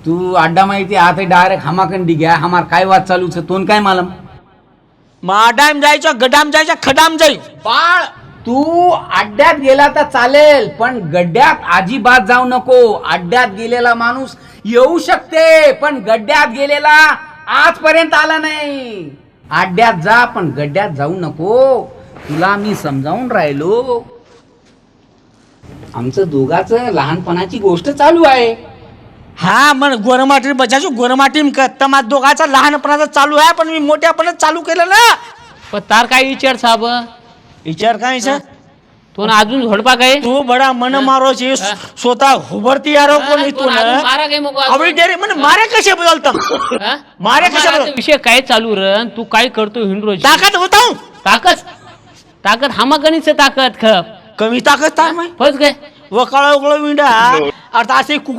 तू अड्डा माहिती आता डायरेक्ट हमाकंडी घ्या हमार काय वाद चालू छे तोन काय मालम माडाम जायचं गडाम जायचं खडाम जाई बाळ तू अड्ड्यात गेला तर चालेल पण गड्ड्यात अजिबात जाऊ नको अड्ड्यात गेलेला माणूस येऊ शकते पण गड्ड्यात गेलेला आजपर्यंत आला नाही अड्ड्यात जा पण गड्ड्यात जाऊ नको तुला मी समजावून राहिलो आमचं दोघाचं लहानपणाची गोष्ट चालू आहे हा मन गोरमाटी बजायचो गोरमाटी तमा दोघाचा लहानपणाचा चालू आहे पण मी मोठ्यापणात चालू केलं ना पण तार काय विचार साहेब विचार काय सर तो ना अजून झोडपा काय तू बडा मन मारोची स्वतः हुबरती यारो कोणी तू मारा काय मग अवळी डेरे मन मारे कसे बदलतं मारे कसे बदल विषय काय चालू रन तू काय करतो हिंडरो ताकद होता ताकद हामागणीच ताकद खप कमी ताकद तार माय होच काय वकाळ उकळ विंडा आता असे कुकडे